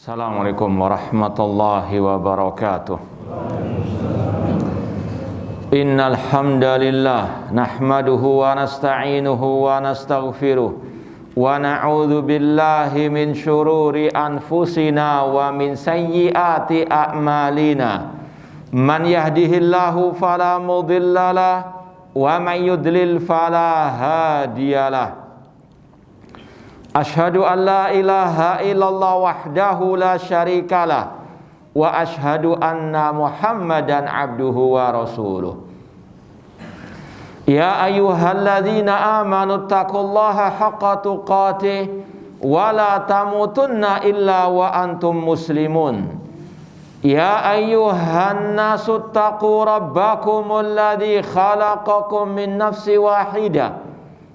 Assalamualaikum warahmatullahi wabarakatuh. Innal hamdalillah nahmaduhu wa nasta'inuhu wa nastaghfiruh wa na'udzu billahi min syururi anfusina wa min sayyiati a'malina. Man yahdihillahu fala mudhillalah wa man yudlil fala hadiyalah. Ashhadu an la ilaha illallah wahdahu la syarikalah wa ashhadu anna Muhammadan abduhu wa rasuluh. Ya ayyuhalladzina amanu taqullaha haqqa tuqatih wa la tamutunna illa wa antum muslimun. Ya ayyuhan nasu taqu rabbakumul ladzi khalaqakum min nafsin wahidah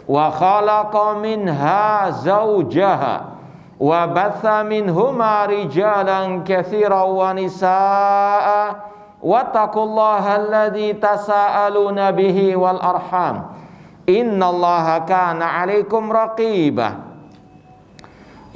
wa khalaqa minha zawjaha wa batha minhuma rijalan katsiran wa nisaa wattaqullaha alladzi tasaaluna bihi wal arham innallaha kana 'alaikum raqiba.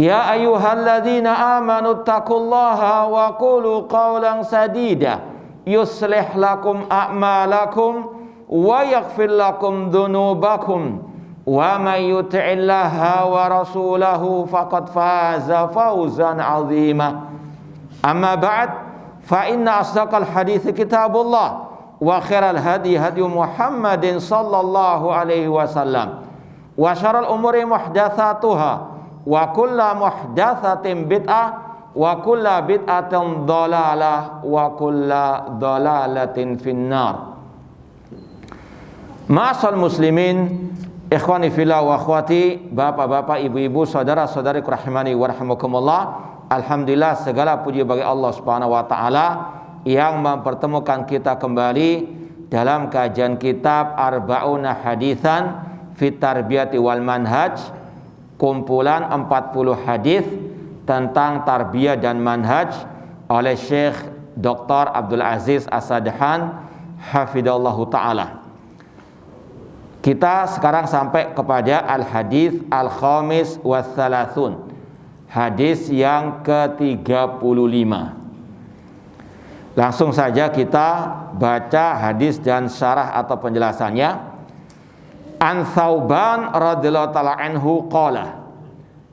Ya ayyuhalladzina amanu taqullaha wa qulu qawlan sadida yuslih lakum a'malakum wa yaghfir lakum dhunubakum wa may yuti'illaha wa rasulahu faqad faza fawzan 'azima. Amma ba'd, fa inna asdaqal hadits kitabullah wa khairal hadi hadi Muhammadin sallallahu alaihi wasallam wa syarrul umuri muhdatsatuha wa kullu muhdatsatin bid'ah wa kullu bid'atin dhalalah wa kullu dhalalatin finnar. Ma'asal muslimin, ikhwani fillah wa akhwati, bapak-bapak, ibu-ibu, saudara-saudari rahimani wa rahimakumullah. Alhamdulillah, segala puji bagi Allah Subhanahu wa taala yang mempertemukan kita kembali dalam kajian kitab Arba'una Haditsan fit Tarbiyati wal Manhaj, kumpulan 40 hadis tentang tarbiyah dan manhaj oleh Syekh Dr. Abdul Aziz As-Sadhan hafidhallahu taala. Kita sekarang sampai kepada al-hadis al-khamis wa thalathun, hadis yang ke-35. Langsung saja kita baca hadis dan syarah atau penjelasannya. An Thauban radhiyallahu ta'ala anhu qala,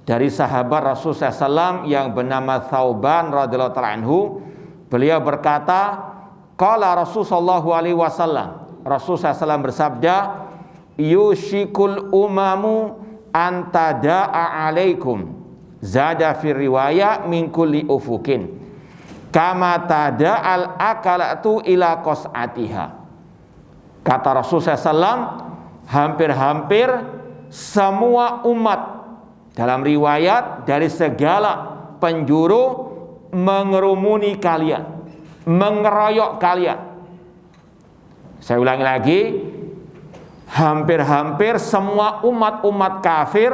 dari sahabat Rasulullah SAW yang bernama Thauban radhiyallahu ta'ala anhu, beliau berkata, qala Rasulullah alaihi wasallam, Rasulullah SAW bersabda, yushikul umamu antada'a alaikum zada fi riwayah min kulli ufukin kama tada'al akalatu ila qas'atiha. Kata Rasulullah SAW, hampir-hampir semua umat, dalam riwayat dari segala penjuru, mengerumuni kalian, mengeroyok kalian. Saya ulangi lagi, hampir-hampir semua umat-umat kafir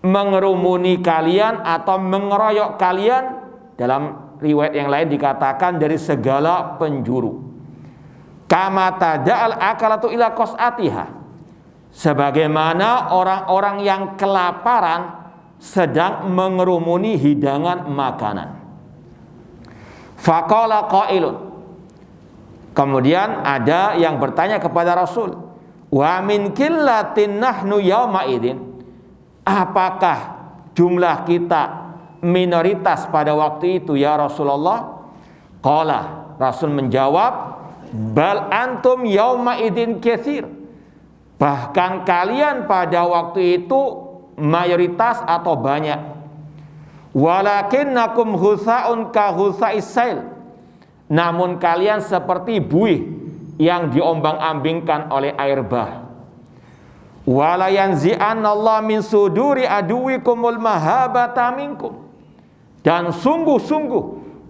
mengerumuni kalian atau mengeroyok kalian. Dalam riwayat yang lain dikatakan dari segala penjuru. Kama tada'al akalatu ila qas'atiha, sebagaimana orang-orang yang kelaparan sedang mengerumuni hidangan makanan. Faqala qailun, kemudian ada yang bertanya kepada Rasul, wa min qillatin nahnu yauma idzin, apakah jumlah kita minoritas pada waktu itu ya Rasulullah? Qala, Rasul menjawab, bal antum yauma idzin katsir, bahkan kalian pada waktu itu mayoritas atau banyak. Walakinnakum husaun ka husais sail, namun kalian seperti buih yang diombang-ambingkan oleh air bah. Wala yanzi'anallahu min suduri aduwikumul mahabata minkum, dan sungguh-sungguh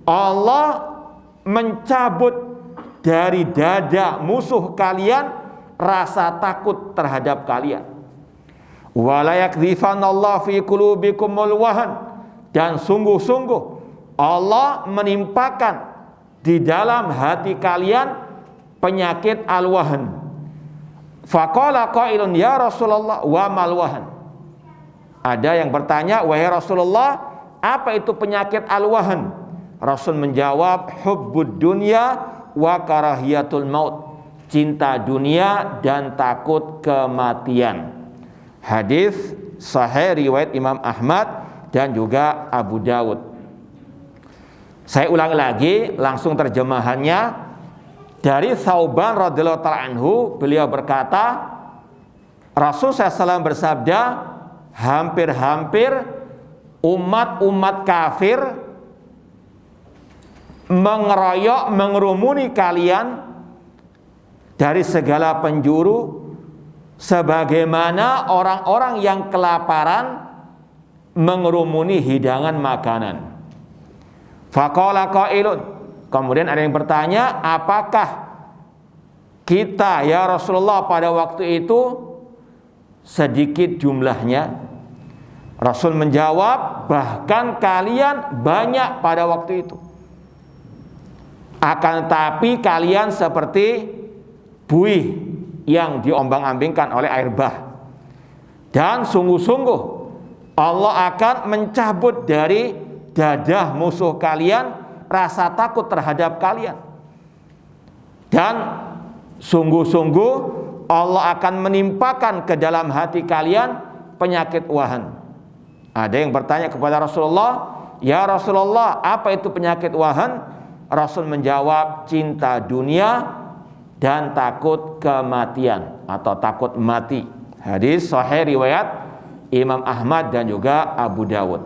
Allah mencabut dari dada musuh kalian rasa takut terhadap kalian. Wala yakdhifanallahu fi qulubikumul wahan, dan sungguh-sungguh Allah menimpakan di dalam hati kalian penyakit al-wahan. Faqala qailun ya Rasulullah wa mal wahan, Ada yang bertanya, wahai Rasulullah, apa itu penyakit al-wahn? Rasul menjawab, hubbud dunya wa karahiyatul maut. Cinta dunia dan takut kematian. Hadis sahih riwayat Imam Ahmad dan juga Abu Dawud. Saya ulangi lagi langsung terjemahannya. Dari Thauban radhiyallahu ta'ala anhu, beliau berkata, Rasul SAW bersabda, hampir-hampir umat-umat kafir mengeroyok, mengerumuni kalian dari segala penjuru, sebagaimana orang-orang yang kelaparan mengerumuni hidangan makanan. Faqala qailun, kemudian ada yang bertanya, apakah kita ya Rasulullah pada waktu itu sedikit jumlahnya? Rasul menjawab, bahkan kalian banyak pada waktu itu. Akan tetapi kalian seperti buih yang diombang-ambingkan oleh air bah. Dan sungguh-sungguh Allah akan mencabut dari dadah musuh kalian rasa takut terhadap kalian. Dan sungguh-sungguh Allah akan menimpakan ke dalam hati kalian penyakit wahan. Ada yang bertanya kepada Rasulullah, ya Rasulullah, apa itu penyakit wahan? Rasul menjawab, cinta dunia dan takut kematian atau takut mati. Hadis sahih riwayat Imam Ahmad dan juga Abu Dawud.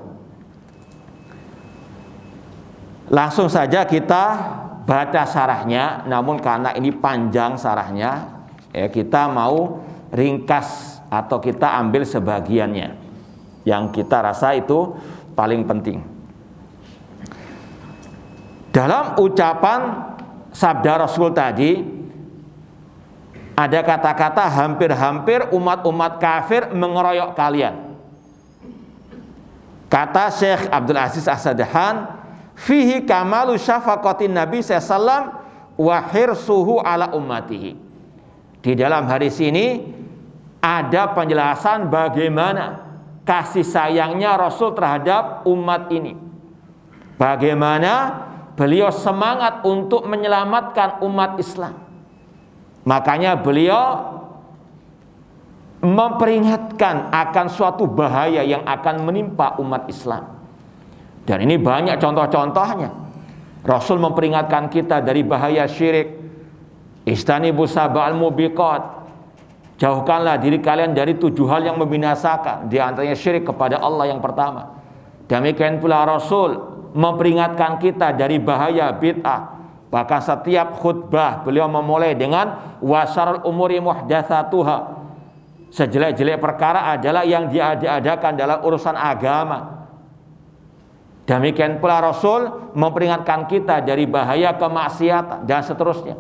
Langsung saja kita baca syarahnya, namun karena ini panjang syarahnya, ya kita mau ringkas atau kita ambil sebagiannya yang kita rasa itu paling penting. Dalam ucapan sabda Rasul tadi ada kata-kata hampir-hampir umat-umat kafir mengeroyok kalian. Kata Syekh Abdul Aziz As-Sadahan, fihi kamalu syafaqatin Nabi sallallahu wa hirsuhu ala ummatihi. Di dalam hadis ini ada penjelasan bagaimana kasih sayangnya Rasul terhadap umat ini. Bagaimana beliau semangat untuk menyelamatkan umat Islam. Makanya beliau memperingatkan akan suatu bahaya yang akan menimpa umat Islam. Dan ini banyak contoh-contohnya. Rasul memperingatkan kita dari bahaya syirik. Istanibu sab'al mubiqat. Jauhkanlah diri kalian dari 7 hal yang membinasakan. Di antaranya syirik kepada Allah yang pertama. Demikian pula Rasul memperingatkan kita dari bahaya bid'ah. Bahkan setiap khutbah beliau memulai dengan wasyarul umuri muhdatsatuha. Sejelek-jelek perkara adalah yang diadakan dalam urusan agama. Demikian pula Rasul memperingatkan kita dari bahaya kemaksiatan dan seterusnya.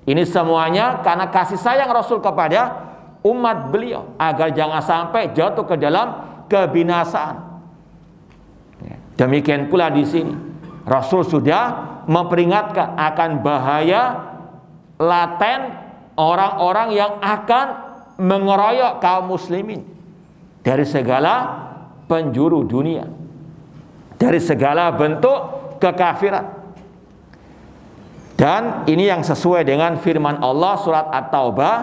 Ini semuanya karena kasih sayang Rasul kepada umat beliau agar jangan sampai jatuh ke dalam kebinasaan. Demikian pula di sini Rasul sudah memperingatkan akan bahaya laten orang-orang yang akan mengeroyok kaum muslimin dari segala penjuru dunia, dari segala bentuk kekafiran. Dan ini yang sesuai dengan firman Allah surat At-Taubah,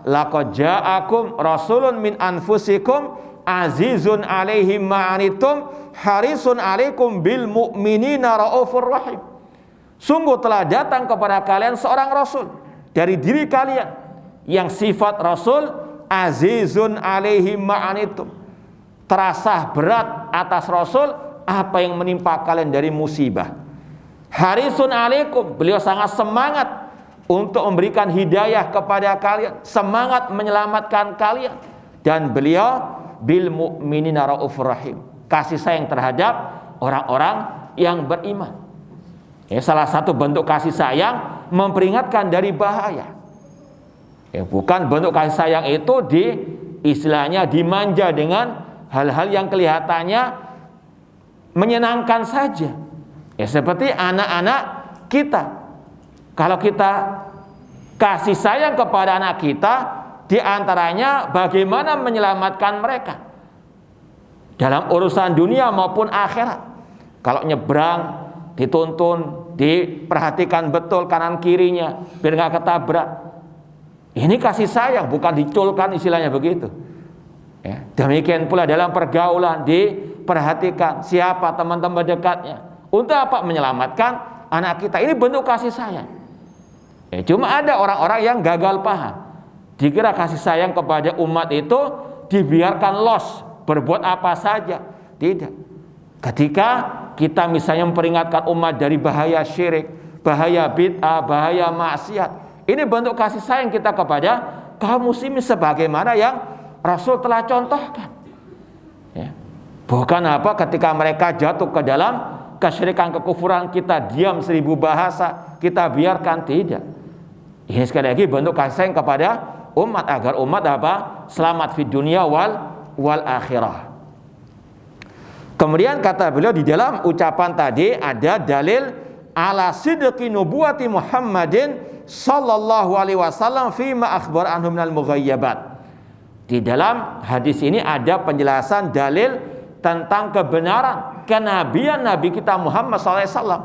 laqad ja'akum rasulun min anfusikum azizun 'alaihi ma'anitum harisun 'alaikum bil mu'minina raufur rahim. Sungguh telah datang kepada kalian seorang rasul dari diri kalian yang sifat rasul azizun 'alaihi ma'anitum. Terasa berat atas rasul apa yang menimpa kalian dari musibah. Harisun alaikum, beliau sangat semangat untuk memberikan hidayah kepada kalian, semangat menyelamatkan kalian. Dan beliau bil mu'minina raufur rahim, kasih sayang terhadap orang-orang yang beriman. Ya, salah satu bentuk kasih sayang memperingatkan dari bahaya. Ya, bukan bentuk kasih sayang itu istilahnya dimanja dengan hal-hal yang kelihatannya menyenangkan saja. Ya, seperti anak-anak kita. Kalau kita kasih sayang kepada anak kita, di antaranya bagaimana menyelamatkan mereka dalam urusan dunia maupun akhirat. Kalau nyebrang dituntun, diperhatikan betul kanan kirinya biar nggak ketabrak. Ini kasih sayang, bukan diculkan, istilahnya begitu. Ya, demikian pula dalam pergaulan, diperhatikan siapa teman-teman dekatnya. Untuk apa? Menyelamatkan anak kita. Ini bentuk kasih sayang. Ya, cuma ada orang-orang yang gagal paham. Dikira kasih sayang kepada umat itu dibiarkan los, berbuat apa saja. Tidak. Ketika kita misalnya memperingatkan umat dari bahaya syirik, bahaya bid'ah, bahaya maksiat, ini bentuk kasih sayang kita kepada kaum muslimin sebagaimana yang Rasul telah contohkan. Ya. Bukan apa ketika mereka jatuh ke dalam kesyirikan, kekufuran, kita diam 1000 bahasa, kita biarkan. Tidak. Ini sekali lagi bentuk kasih sayang kepada umat agar umat apa? Selamat di dunia wal akhirah. Kemudian kata beliau di dalam ucapan tadi ada dalil ala sidqi nubuwati Muhammadin sallallahu alaihi wasallam fi ma akhbar anhu minal mughayyabat. Di dalam hadis ini ada penjelasan dalil tentang kebenaran kenabian Nabi kita Muhammad sallallahu alaihi wasallam.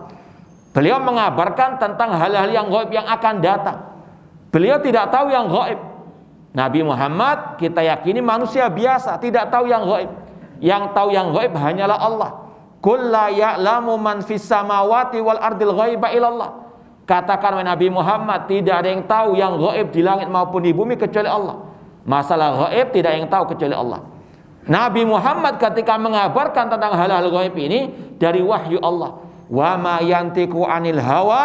Beliau mengabarkan tentang hal-hal yang gaib yang akan datang. Beliau tidak tahu yang gaib. Nabi Muhammad kita yakini manusia biasa, tidak tahu yang gaib. Yang tahu yang gaib hanyalah Allah. Qul la ya'lamu man fis samawati wal ardil ghaiba illallah. Katakan wahai Nabi Muhammad, tidak ada yang tahu yang gaib di langit maupun di bumi kecuali Allah. Masalah gaib tidak ada yang tahu kecuali Allah. Nabi Muhammad ketika mengabarkan tentang hal-hal gaib ini dari wahyu Allah. Wa ma yantiqu anil hawa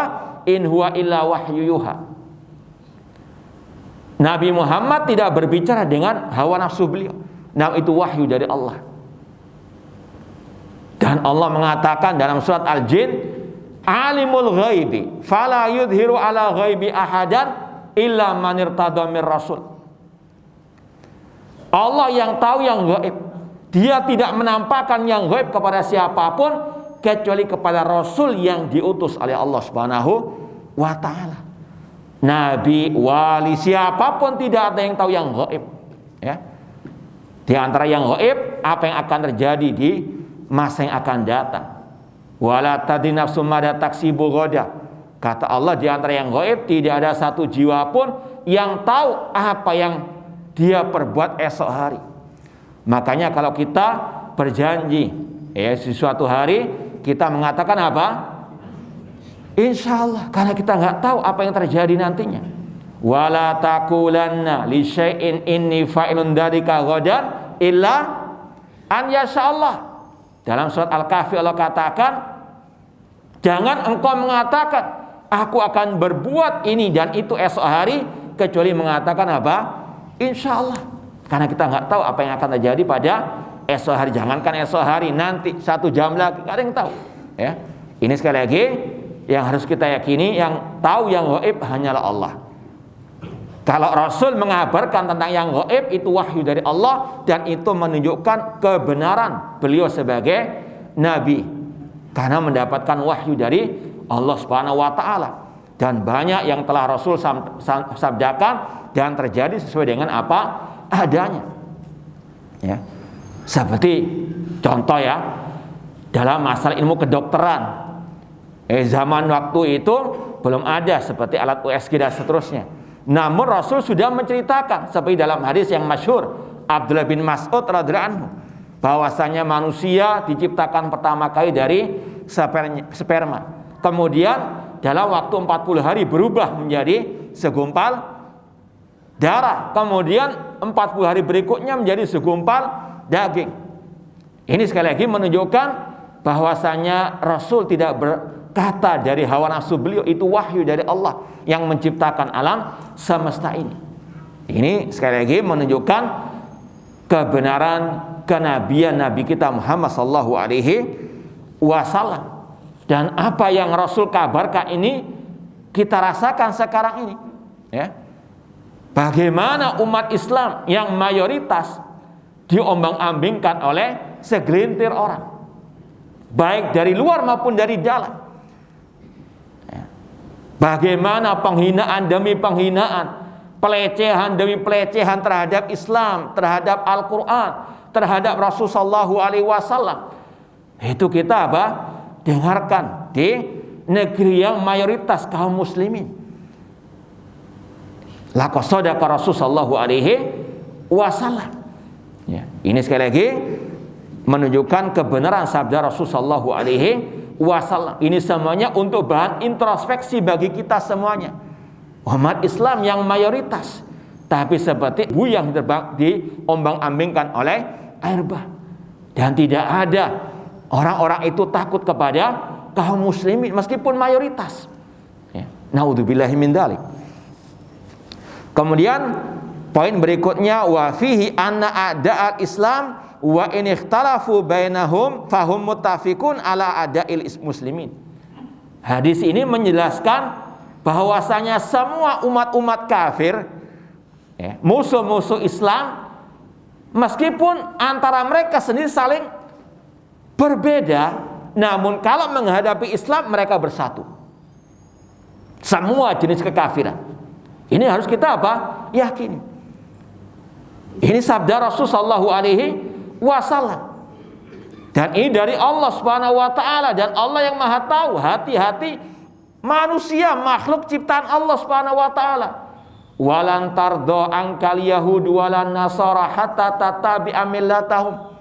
in huwa illa wahyu yuha. Nabi Muhammad tidak berbicara dengan hawa nafsu beliau. Nah, itu wahyu dari Allah. Dan Allah mengatakan dalam surat Al-Jin, alimul ghaibi fala yudhiru ala ghaibi ahadan illa man irtada mir rasul. Allah yang tahu yang gaib. Dia tidak menampakkan yang gaib kepada siapapun kecuali kepada rasul yang diutus oleh Allah Subhanahu wa taala. Nabi, wali, siapapun tidak ada yang tahu yang gaib. Ya. Di antara yang gaib apa yang akan terjadi di masa yang akan datang. Wala tadri nafsum mada taksibu ghadan. Kata Allah, di antara yang gaib tidak ada satu jiwa pun yang tahu apa yang dia perbuat esok hari. Makanya kalau kita berjanji di suatu hari kita mengatakan apa? Insya Allah, karena kita nggak tahu apa yang terjadi nantinya. Wala taqulanna li syai'in inni fa'ilun dzalika ghadan illa an yasha Allah. Dalam surat Al-Kahfi Allah katakan, jangan engkau mengatakan aku akan berbuat ini dan itu esok hari kecuali mengatakan apa? Insya Allah. Karena kita nggak tahu apa yang akan terjadi pada esok hari. Jangankan esok hari, nanti 1 jam lagi, nggak ada yang tahu. Ya, ini sekali lagi yang harus kita yakini, yang tahu yang gaib hanyalah Allah. Kalau Rasul mengabarkan tentang yang gaib itu wahyu dari Allah dan itu menunjukkan kebenaran beliau sebagai nabi karena mendapatkan wahyu dari Allah Subhanahu wa taala. Dan banyak yang telah Rasul sabdakan dan terjadi sesuai dengan apa adanya. Ya. Seperti contoh ya, dalam masalah ilmu kedokteran. Zaman waktu itu belum ada seperti alat USG dan seterusnya. Namun Rasul sudah menceritakan seperti dalam hadis yang masyhur Abdullah bin Mas'ud radhiyallahu anhu bahwasanya manusia diciptakan pertama kali dari sperma. Kemudian dalam waktu 40 hari berubah menjadi segumpal darah. Kemudian 40 hari berikutnya menjadi segumpal daging. Ini sekali lagi menunjukkan bahwasanya Rasul tidak berkata dari hawa nafsu beliau, itu wahyu dari Allah yang menciptakan alam semesta ini. Ini sekali lagi menunjukkan kebenaran kenabian Nabi kita Muhammad sallallahu alaihi wasallam. Dan apa yang Rasul kabarkan ini kita rasakan sekarang ini. Ya. Bagaimana umat Islam yang mayoritas diombang-ambingkan oleh segelintir orang, baik dari luar maupun dari dalam. Bagaimana penghinaan demi penghinaan, pelecehan demi pelecehan terhadap Islam, terhadap Al-Quran, terhadap Rasulullah sallallahu alaihi wasallam. Itu kita apa? dengarkan di negeri yang mayoritas kaum muslimin. Laqad shadaqa Rasulullah sallallahu alaihi wasallam. Ya, ini sekali lagi menunjukkan kebenaran sabda Rasulullah sallallahu alaihi wasallam. Ini semuanya untuk bahan introspeksi bagi kita semuanya. Umat Islam yang mayoritas, tapi seperti buih yang diombang-ambingkan oleh air bah. Dan tidak ada orang-orang itu takut kepada kaum muslimin meskipun mayoritas. Ya. Naudzubillahi min dzalik. Kemudian poin berikutnya, wa fihi anna a'da'al Islam wa in ikhtalafu bainahum fahum muttafiqun ala a'da'il muslimin. Hadis ini menjelaskan bahwasanya semua umat-umat kafir, ya, musuh-musuh Islam, meskipun antara mereka sendiri saling berbeda, namun kalau menghadapi Islam mereka bersatu. Semua jenis kekafiran. Ini harus kita apa? Yakini. Ini sabda Rasul sallallahu alaihi wasallam. Dan ini dari Allah Subhanahu wa taala, dan Allah yang Maha tahu hati-hati manusia, makhluk ciptaan Allah Subhanahu wa taala. Walan tardo angkal yahud walan nasara hatta tatabi'a millatahum.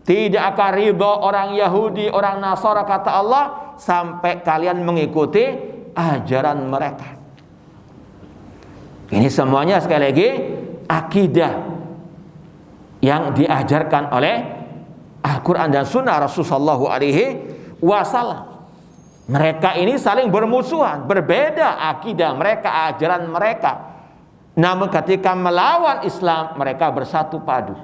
Tidak akan ridho orang Yahudi, orang Nasara, kata Allah, sampai kalian mengikuti ajaran mereka. Ini semuanya sekali lagi akidah yang diajarkan oleh Al-Quran dan Sunnah Rasulullah SAW. Mereka ini saling bermusuhan, berbeda akidah mereka, ajaran mereka. Namun ketika melawan Islam, mereka bersatu padu.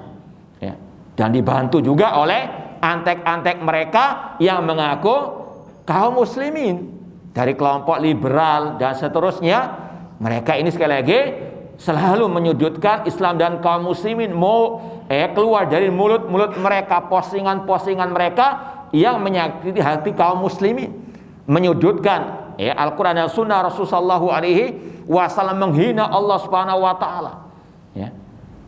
Ya. Dan dibantu juga oleh antek-antek mereka yang mengaku kaum muslimin dari kelompok liberal dan seterusnya. Mereka ini sekali lagi selalu menyudutkan Islam dan kaum muslimin. Mau keluar dari mulut-mulut mereka postingan-postingan mereka yang menyakiti hati kaum muslimin, menyudutkan Al-Quran dan Sunnah Rasulullah SAW, menghina Allah Subhanahu wa taala. Ya.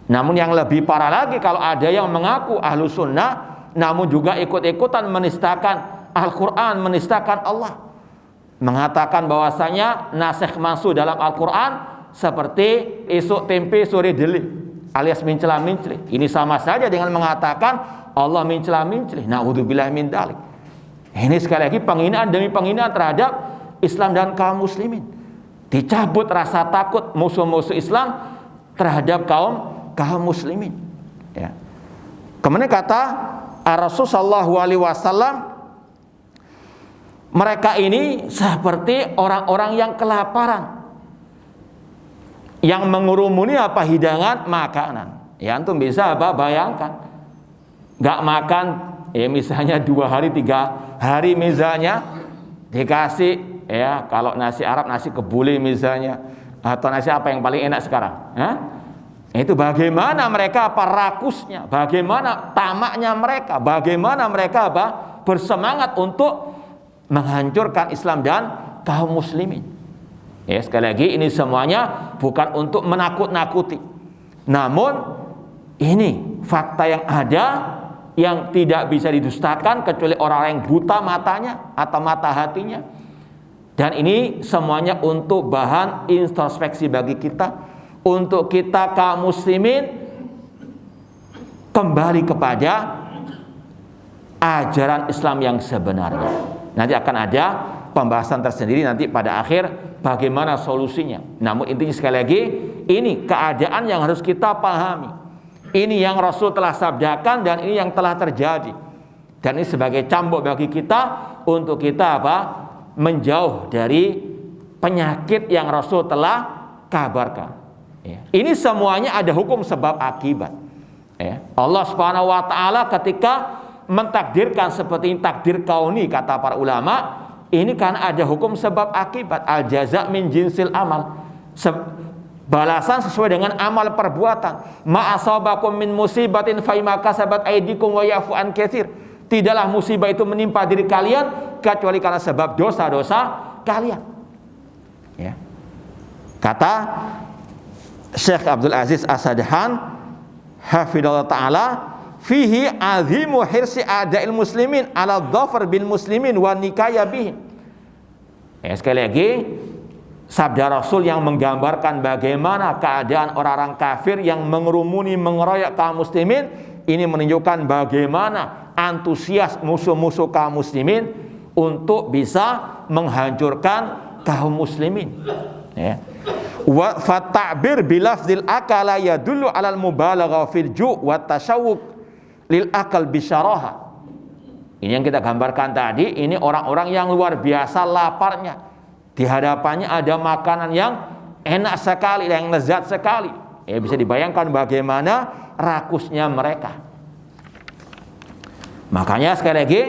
Namun yang lebih parah lagi, kalau ada yang mengaku ahlu sunnah namun juga ikut-ikutan menistakan Al-Quran, menistakan Allah, mengatakan bahwasanya nasikh mansuh dalam Al-Quran seperti isuk tempe sore deli, alias mencela-mencela. Ini sama saja dengan mengatakan Allah mencela-mencela. Naudzubillah min dzalik. Ini sekali lagi penghinaan demi penghinaan terhadap Islam dan kaum muslimin. Dicabut rasa takut musuh-musuh Islam terhadap kaum muslimin. Ya. Kemudian kata Rasul sallallahu alaihi wasallam, mereka ini seperti orang-orang yang kelaparan, yang mengurumuni apa? Hidangan makanan. Ya, antum bisa apa? Bayangkan, nggak makan, ya misalnya 2 hari 3 hari misalnya, dikasih ya, kalau nasi Arab nasi kebuli misalnya, atau nasi apa yang paling enak sekarang? Itu bagaimana mereka apa rakusnya, bagaimana tamaknya mereka, bagaimana mereka apa? Bersemangat untuk menghancurkan Islam dan kaum muslimin. Ya, sekali lagi ini semuanya bukan untuk menakut-nakuti, namun ini fakta yang ada yang tidak bisa didustakan kecuali orang yang buta matanya atau mata hatinya. Dan ini semuanya untuk bahan introspeksi bagi kita, untuk kita kaum muslimin kembali kepada ajaran Islam yang sebenarnya. Nanti akan ada pembahasan tersendiri nanti pada akhir bagaimana solusinya. Namun intinya sekali lagi, ini keadaan yang harus kita pahami. Ini yang Rasul telah sabdakan dan ini yang telah terjadi. Dan ini sebagai cambuk bagi kita untuk kita apa? Menjauh dari penyakit yang Rasul telah kabarkan. Ya. Ini semuanya ada hukum sebab akibat. Ya. Allah Subhanahu wa taala ketika mentakdirkan seperti ini, takdir kauni kata para ulama, ini karena ada hukum sebab akibat. Al jaza min jinsil amal, balasan sesuai dengan amal perbuatan. Ma asabakum min musibatin fa bima kasabat aydikum wa yafu an katsir. Tidaklah musibah itu menimpa diri kalian kecuali karena sebab dosa-dosa kalian. Ya. Kata Syekh Abdul Aziz As-Sadhan hafidhahullah ta'ala, fihi azimu hirsi a'da'il muslimin ala dhafar bil muslimin wa nikaya bihim. Sekali lagi, sabda Rasul yang menggambarkan bagaimana keadaan orang-orang kafir yang mengerumuni, mengeroyok kaum muslimin, ini menunjukkan bagaimana antusias musuh-musuh kaum muslimin untuk bisa menghancurkan kaum muslimin. Ya. Wa fata'bir bilafzil akala yadullu alal mubalagha fil ju' wa tasyawwuq lil akal bisyaraha. Ini yang kita gambarkan tadi, ini orang-orang yang luar biasa laparnya. Di hadapannya ada makanan yang enak sekali, yang lezat sekali. Ya, bisa dibayangkan bagaimana rakusnya mereka. Makanya sekali lagi,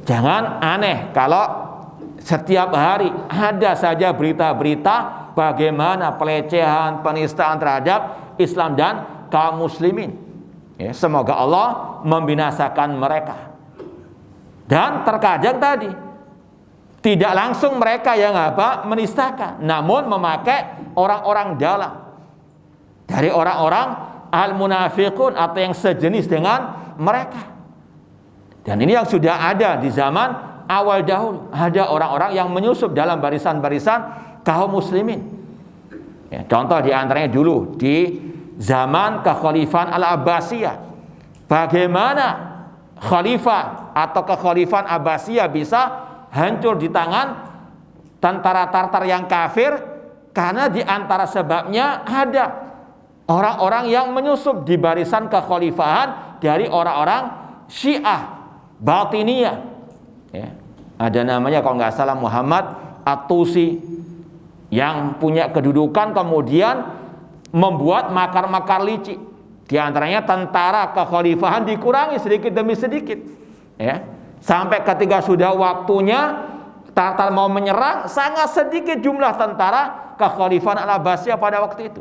jangan aneh kalau setiap hari ada saja berita-berita bagaimana pelecehan, penistaan terhadap Islam dan kaum muslimin. Ya, semoga Allah membinasakan mereka. Dan terkadang tadi tidak langsung mereka yang menistakan, namun memakai orang-orang dalam dari orang-orang al-munafiqun atau yang sejenis dengan mereka. Dan ini yang sudah ada di zaman awal dahulu. Ada orang-orang yang menyusup dalam barisan-barisan kaum muslimin. Ya, contoh di antaranya dulu di zaman kekhalifahan Al-Abbasiyah. Bagaimana khalifah atau kekhalifahan Abbasiyah bisa hancur di tangan tentara Tartar yang kafir, karena di antara sebabnya ada orang-orang yang menyusup di barisan kekhalifahan dari orang-orang Syiah Batiniyah. Ya, ada namanya kalau nggak salah Muhammad At-Tusi, yang punya kedudukan kemudian membuat makar-makar licik. Di antaranya tentara kekhalifahan dikurangi sedikit demi sedikit, ya, sampai ketika sudah waktunya Tartar mau menyerang, sangat sedikit jumlah tentara kekhalifahan Al-Abbasiyah pada waktu itu.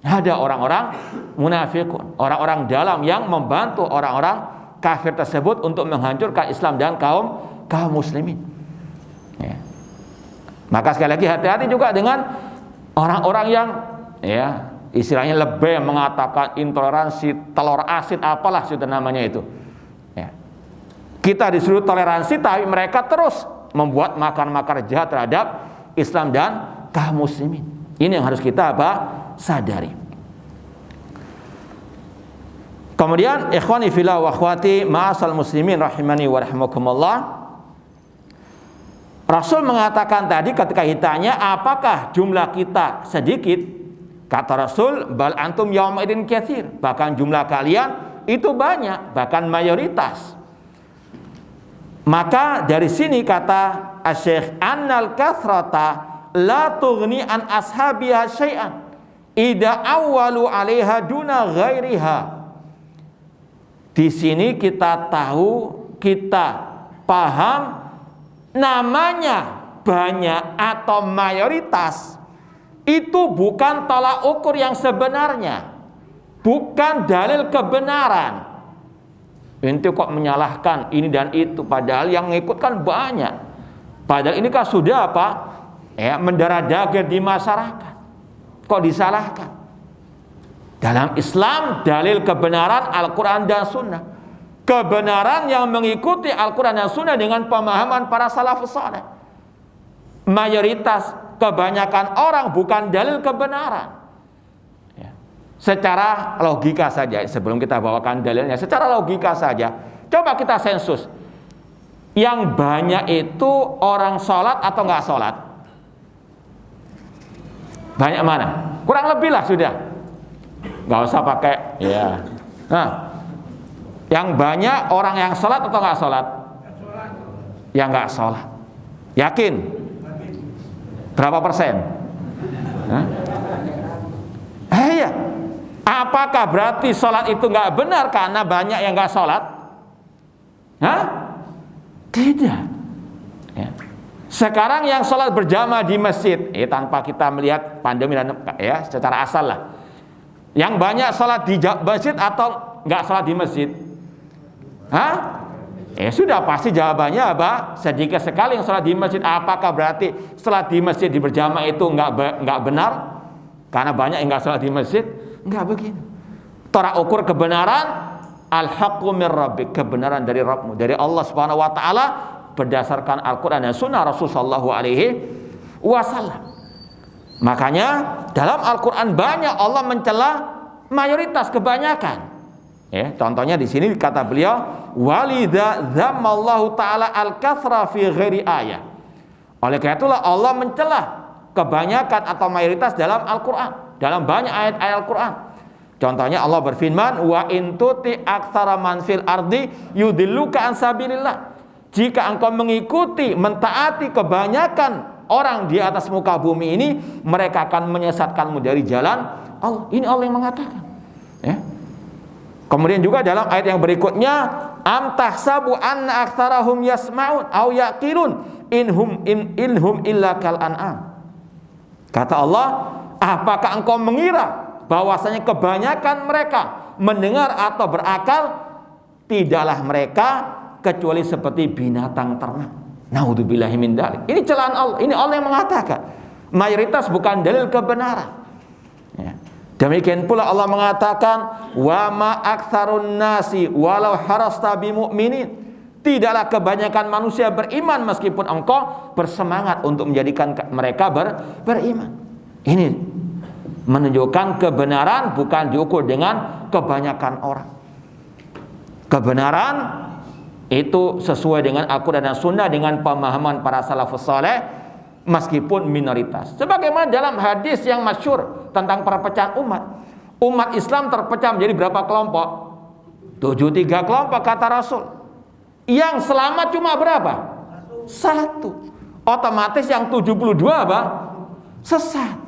Ada orang-orang munafikun, orang-orang dalam yang membantu orang-orang kafir tersebut untuk menghancurkan Islam dan kaum muslimin. Ya. Maka sekali lagi hati-hati juga dengan orang-orang yang ya istilahnya lebih mengatakan intoleransi, telur asin, apalah sudah namanya itu. Ya. Kita disuruh toleransi, tapi mereka terus membuat makar-makar jahat terhadap Islam dan kaum muslimin. Ini yang harus kita sadari. Kemudian ikhwani fillah wa akhwati ma'asal muslimin rahimani wa rahimakumullah. Rasul mengatakan tadi ketika ditanya apakah jumlah kita sedikit, kata Rasul, bal antum yauma idin katsir, bahkan jumlah kalian itu banyak, bahkan mayoritas. Maka dari sini kata Asy-Syaikh annal kathrata la tughni an ashabiha syai'an idza awwalu 'alaiha duna ghairiha. Di sini kita tahu, kita paham namanya banyak atau mayoritas itu bukan tolak ukur yang sebenarnya, bukan dalil kebenaran. Ente kok menyalahkan ini dan itu, padahal yang ngikutkan banyak. Padahal ini kan sudah ya, mendarah daging di masyarakat. Kok disalahkan? Dalam Islam dalil kebenaran Al-Quran dan Sunnah. Kebenaran yang mengikuti Al-Quran dan Sunnah dengan pemahaman para salafus saleh. Mayoritas, kebanyakan orang bukan dalil kebenaran. Ya. Secara logika saja, sebelum kita bawakan dalilnya, secara logika saja, coba kita sensus. Yang banyak itu orang sholat atau nggak sholat? Banyak mana? Kurang lebih lah sudah. Nggak usah pakai. Ya. Nah, yang banyak orang yang sholat atau nggak sholat? Yang nggak sholat. Yakin? Berapa persen? Iya. Apakah berarti sholat itu nggak benar karena banyak yang nggak sholat? Tidak. Ya. Sekarang yang sholat berjamaah di masjid, tanpa kita melihat pandemi dan ya secara asal lah. Yang banyak sholat di masjid atau nggak sholat di masjid? Sudah pasti jawabannya sedikit sekali yang sholat di masjid. Apakah berarti sholat di masjid di berjamaah itu nggak benar karena banyak yang nggak sholat di masjid? Nggak begitu. Tolak ukur kebenaran Al-haqqu mir rabbik, kebenaran dari Rabbmu, dari Allah Subhanahu wa taala berdasarkan Al-Qur'an dan sunnah Rasul sallallahu alaihi wasallam. Makanya dalam Al-Qur'an banyak Allah mencela mayoritas, kebanyakan. Ya, contohnya di sini kata beliau, walidza dzammallahu taala al-katsra fi ghairi ayah. Oleh karena itulah Allah mencela kebanyakan atau mayoritas dalam Al-Qur'an, dalam banyak ayat-ayat Al-Qur'an. Contohnya Allah berfirman, wa in tuti aktsara man fil ardi yudilluka an sabilillah. Jika engkau mengikuti, mentaati kebanyakan orang di atas muka bumi ini, mereka akan menyesatkanmu dari jalan Allah. Ini Allah yang mengatakan. Ya. Kemudian juga dalam ayat yang berikutnya, am tahsabu anna aktsarahum yasma'un aw yaqilun inhum illa kal an'am. Kata Allah, apakah engkau mengira bahwasanya kebanyakan mereka mendengar atau berakal? Tidaklah mereka kecuali seperti binatang ternak. Naudzubillahi min dzalik. Ini celaan Allah. Ini Allah yang mengatakan. Mayoritas bukan dalil kebenaran. Ya. Demikian pula Allah mengatakan, wa ma aktsarun nasi walau harasta bimu'minin. Tidaklah kebanyakan manusia beriman meskipun engkau bersemangat untuk menjadikan mereka beriman. Ini menunjukkan kebenaran bukan diukur dengan kebanyakan orang. Kebenaran itu sesuai dengan Al-Quran dan Sunnah, dengan pemahaman para salafus saleh, meskipun minoritas. Sebagaimana dalam hadis yang masyhur tentang perpecahan umat Islam terpecah menjadi berapa kelompok? 73 kelompok kata Rasul. Yang selamat cuma berapa? 1. Otomatis yang 72 apa? Sesat.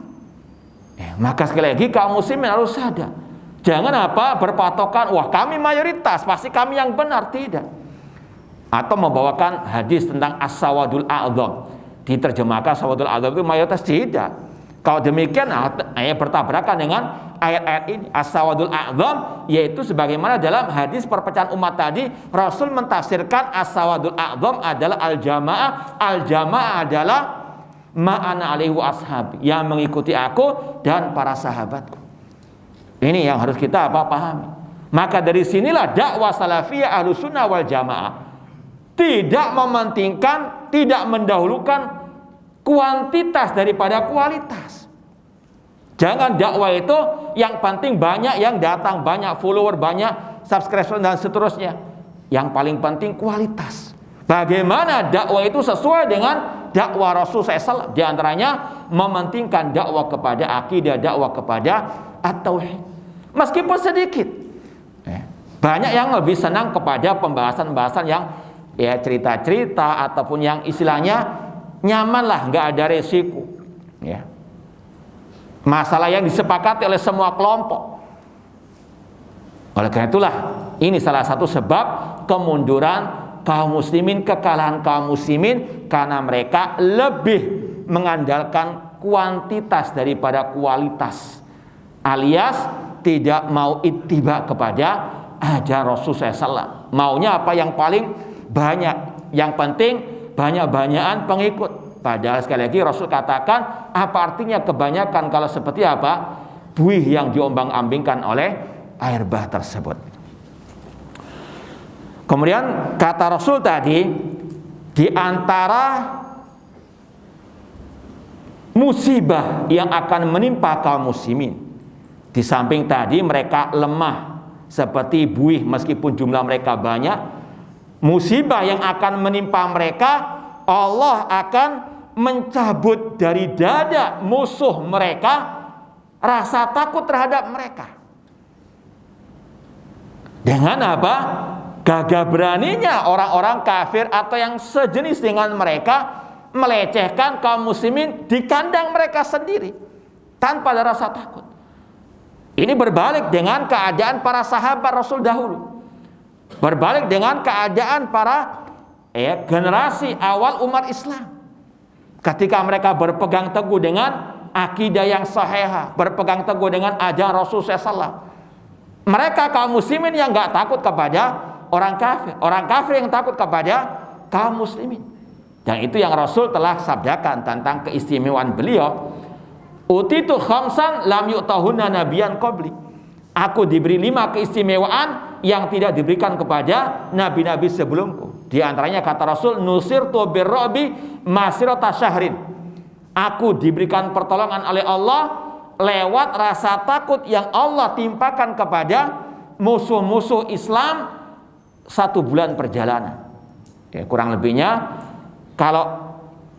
Maka sekali lagi kaum muslimin harus sadar. Jangan berpatokan, wah kami mayoritas, pasti kami yang benar. Tidak. Atau membawakan hadis tentang as-sawadul a'dzam, diterjemahkan sawadul a'dzam itu mayoritas. Tidak. Kalau demikian ayat bertabrakan dengan ayat-ayat ini. As-sawadul a'dzam yaitu sebagaimana dalam hadis perpecahan umat tadi, Rasul mentafsirkan as-sawadul a'dzam adalah al-jamaah. Al-jamaah adalah ma'ana alaihi ashabi, yang mengikuti aku dan para sahabatku. Ini yang harus kita pahami. Maka dari sinilah dakwah salafiyah ahlus sunnah wal jamaah tidak mementingkan, tidak mendahulukan kuantitas daripada kualitas. Jangan dakwah itu yang penting banyak yang datang, banyak follower, banyak subscriber dan seterusnya. Yang paling penting kualitas. Bagaimana dakwah itu sesuai dengan dakwah Rasul SAW. Di antaranya mementingkan dakwah kepada akidah, dakwah kepada at-tauhid. Meskipun sedikit. Banyak yang lebih senang kepada pembahasan-pembahasan yang cerita-cerita ataupun yang istilahnya nyaman lah, nggak ada resiko. Masalah yang disepakati oleh semua kelompok. Oleh karena itulah ini salah satu sebab kemunduran kaum muslimin, kekalahan kaum muslimin, karena mereka lebih mengandalkan kuantitas daripada kualitas, alias tidak mau ittiba kepada ajaran Rasul SAW. Maunya apa yang paling banyak, yang penting banyak-banyakan pengikut. Padahal sekali lagi Rasul katakan, apa artinya kebanyakan kalau seperti apa? Buih yang diombang-ambingkan oleh air bah tersebut. Kemudian kata Rasul tadi, di antara musibah yang akan menimpa kaum muslimin, di samping tadi mereka lemah seperti buih meskipun jumlah mereka banyak, musibah yang akan menimpa mereka, Allah akan mencabut dari dada musuh mereka rasa takut terhadap mereka. Dengan apa? Gagah beraninya orang-orang kafir atau yang sejenis dengan mereka melecehkan kaum muslimin di kandang mereka sendiri tanpa ada rasa takut. Ini berbalik dengan keadaan para sahabat Rasul dahulu. Berbalik dengan keadaan para generasi awal umat Islam. Ketika mereka berpegang teguh dengan akidah yang sahihah, berpegang teguh dengan ajaran Rasul SAW. Mereka kaum muslimin yang gak takut kepada orang kafir. Orang kafir yang takut kepada kaum muslimin. Dan itu yang Rasul telah sabdakan tentang keistimewaan beliau. Utitu khamsan lam yu'tahunna nabiyan qabli. Aku diberi 5 keistimewaan yang tidak diberikan kepada nabi-nabi sebelumku. Di antaranya kata Rasul, nusirtu birrobi masirata syahrin. Aku diberikan pertolongan oleh Allah lewat rasa takut yang Allah timpakan kepada musuh-musuh Islam 1 bulan perjalanan. Ya, kurang lebihnya kalau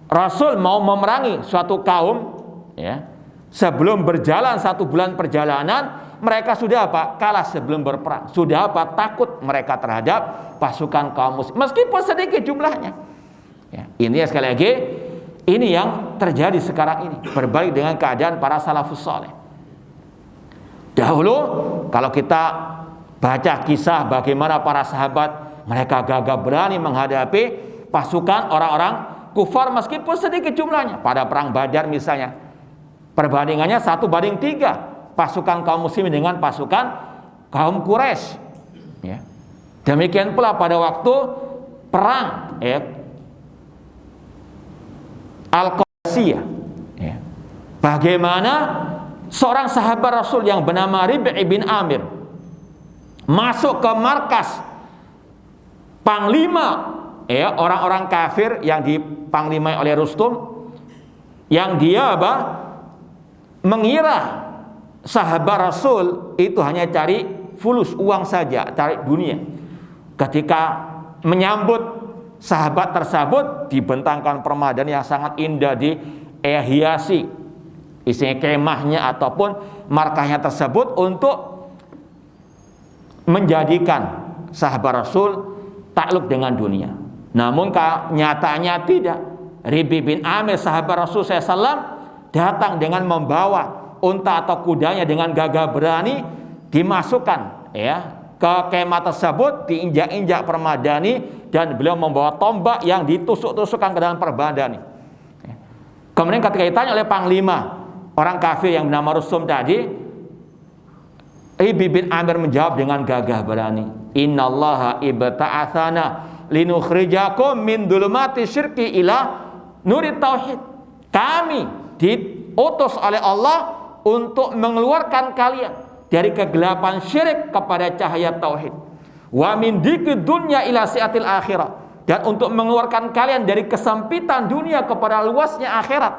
Rasul mau memerangi suatu kaum, ya, sebelum berjalan 1 bulan perjalanan, mereka sudah apa? Kalah sebelum berperang. Sudah apa? Takut mereka terhadap pasukan kaum muslim, meskipun sedikit jumlahnya. Ya, ini sekali lagi, ini yang terjadi sekarang ini, berbalik dengan keadaan para salafus saleh. Dahulu kalau kita baca kisah bagaimana para sahabat, mereka gagah berani menghadapi pasukan orang-orang kufar meskipun sedikit jumlahnya. Pada perang Badar misalnya, perbandingannya 1:3 pasukan kaum muslimin dengan pasukan kaum Quraisy. Ya. Demikian pula pada waktu perang Al-Qadisiyah. Ya. Bagaimana seorang sahabat Rasul yang bernama Rib'i bin Amir masuk ke markas panglima orang-orang kafir yang dipanglimai oleh Rustum, yang dia mengira sahabat Rasul itu hanya cari fulus, uang saja, cari dunia. Ketika menyambut sahabat tersebut, dibentangkan permadani yang sangat indah, dihiasi isinya kemahnya ataupun markahnya tersebut untuk menjadikan sahabat Rasul takluk dengan dunia. Namun nyatanya tidak. Rib'i bin Amir sahabat Rasul SAW datang dengan membawa unta atau kudanya dengan gagah berani, dimasukkan ke kemah tersebut, diinjak-injak permadani, dan beliau membawa tombak yang ditusuk-tusukkan ke dalam permadani. Kemudian ketika ditanya oleh panglima orang kafir yang bernama Rustum tadi, Rib'i bin Amir menjawab dengan gagah berani, innallaha ibta'atsana linukhrijakum min dhulumati syirki ila nuri tauhid. Kami diutus oleh Allah untuk mengeluarkan kalian dari kegelapan syirik kepada cahaya tauhid. Wa min diqid dunya ila si'atil akhirah, dan untuk mengeluarkan kalian dari kesempitan dunia kepada luasnya akhirat.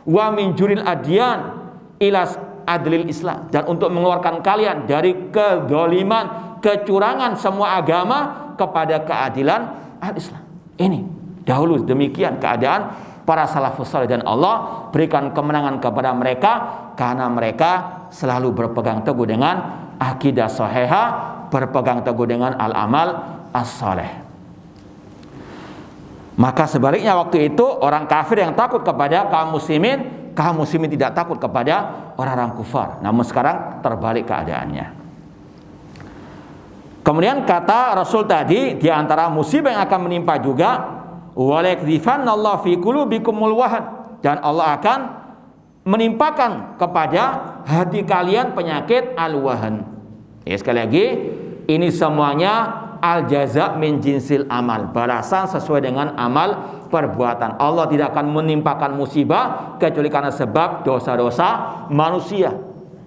Wa min juril adyan ila adlil Islam, dan untuk mengeluarkan kalian dari kedzaliman, kecurangan semua agama kepada keadilan al-Islam. Ini dahulu demikian keadaan para salafus saleh, dan Allah berikan kemenangan kepada mereka karena mereka selalu berpegang teguh dengan akidah sahihah, berpegang teguh dengan al-amal as-saleh. Maka sebaliknya waktu itu orang kafir yang takut kepada kaum muslimin tidak takut kepada orang-orang kufar. Namun sekarang terbalik keadaannya. Kemudian kata Rasul tadi, di antara musibah yang akan menimpa juga, walakdzifanallahu fi qulubikumul wahan, dan Allah akan menimpakan kepada hati kalian penyakit al-wahan. Ya, sekali lagi, ini semuanya al-jaza min jinsil amal, balasan sesuai dengan amal perbuatan. Allah tidak akan menimpakan musibah kecuali karena sebab dosa-dosa manusia,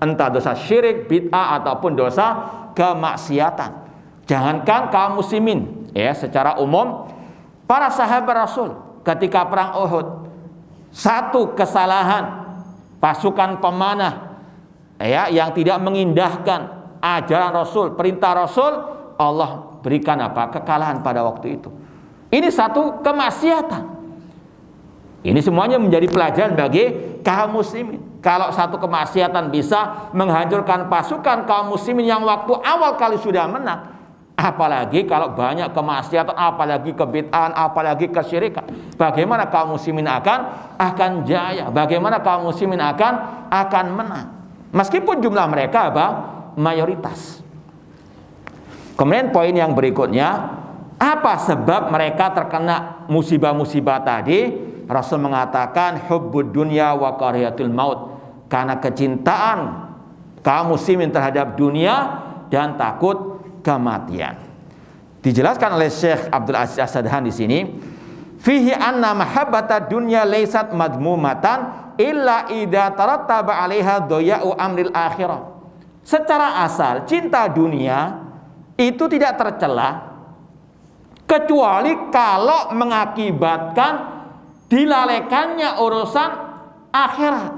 entah dosa syirik, bid'ah ataupun dosa kemaksiatan. Jangankan kaum muslimin, secara umum para sahabat Rasul ketika perang Uhud, satu kesalahan pasukan pemanah yang tidak mengindahkan ajaran Rasul, perintah Rasul, Allah berikan kekalahan pada waktu itu. Ini satu kemaksiatan. Ini semuanya menjadi pelajaran bagi kaum muslimin. Kalau satu kemaksiatan bisa menghancurkan pasukan kaum muslimin yang waktu awal kali sudah menang, apalagi kalau banyak kemaksiatan, apalagi kebid'ahan, apalagi kesyirikan. Bagaimana kaum muslimin akan jaya? Bagaimana kaum muslimin akan menang? Meskipun jumlah mereka mayoritas. Kemudian poin yang berikutnya, apa sebab mereka terkena musibah-musibah tadi? Rasul mengatakan hubbud dunya wa karihatul maut, karena kecintaan kaum muslimin terhadap dunia dan takut kematian. Dijelaskan oleh Syekh Abdul Aziz As-Sadhan di sini, fihi anna mahabbatad dunya laysat madmumatan illa idza tarattaba 'alaiha dhaya'u amril akhirah. secara asal cinta dunia itu tidak tercela kecuali kalau mengakibatkan dilalaikannya urusan akhirat.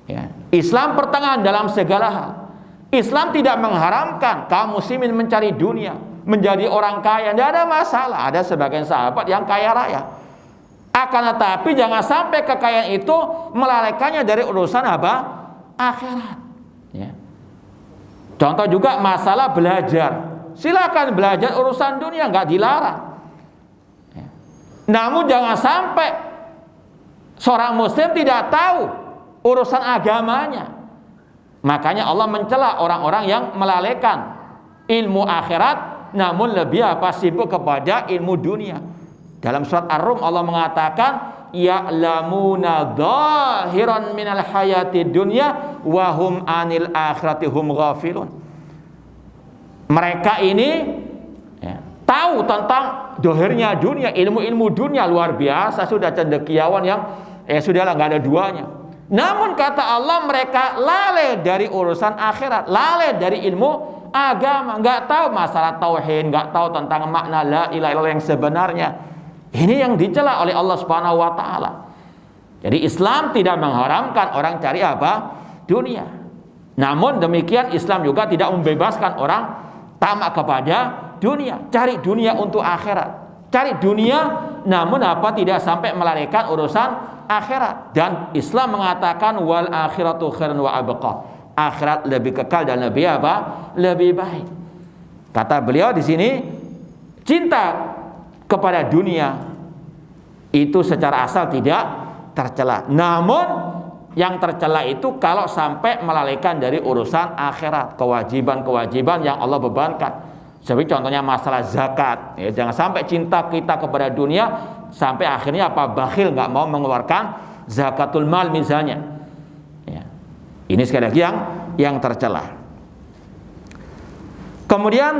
Ya. Islam pertengahan dalam segala hal. Islam tidak mengharamkan kaum muslimin mencari dunia, menjadi orang kaya, tidak ada masalah. Ada sebagian sahabat yang kaya raya. Akan tetapi jangan sampai kekayaan itu melalaikannya dari urusan apa? Akhirat. Ya. Contoh juga masalah belajar. Silakan belajar urusan dunia, nggak dilarang. Ya. Namun jangan sampai seorang muslim tidak tahu urusan agamanya. Makanya Allah mencela orang-orang yang melalaikan ilmu akhirat namun lebih sibuk kepada ilmu dunia. Dalam surat Ar-Rum Allah mengatakan ya'lamuna dhahiran minal hayati dunya wa hum anil akhirati hum ghafilun. Mereka ini tahu tentang dohirnya dunia, ilmu-ilmu dunia luar biasa, sudah cendekiawan yang sudahlah nggak ada duanya. Namun kata Allah mereka lalai dari urusan akhirat, lalai dari ilmu agama, nggak tahu masalah tauhid, nggak tahu tentang makna la ilaha illallah yang sebenarnya. Ini yang dicela oleh Allah Subhanahu wa taala. Jadi Islam tidak mengharamkan orang cari apa? Dunia. Namun demikian Islam juga tidak membebaskan orang tamak kepada dunia, cari dunia untuk akhirat. Cari dunia namun tidak sampai melalaikan urusan akhirat. Dan Islam mengatakan wal akhiratu khairun wa abqa. Akhirat lebih kekal dan lebih lebih baik. Kata beliau di sini, cinta kepada dunia itu secara asal tidak tercela. Namun yang tercela itu kalau sampai melalaikan dari urusan akhirat, kewajiban-kewajiban yang Allah bebankan. Seperti contohnya masalah zakat, jangan sampai cinta kita kepada dunia sampai akhirnya bakhil, nggak mau mengeluarkan zakatul mal misalnya. Ya. Ini sekali lagi yang tercela. Kemudian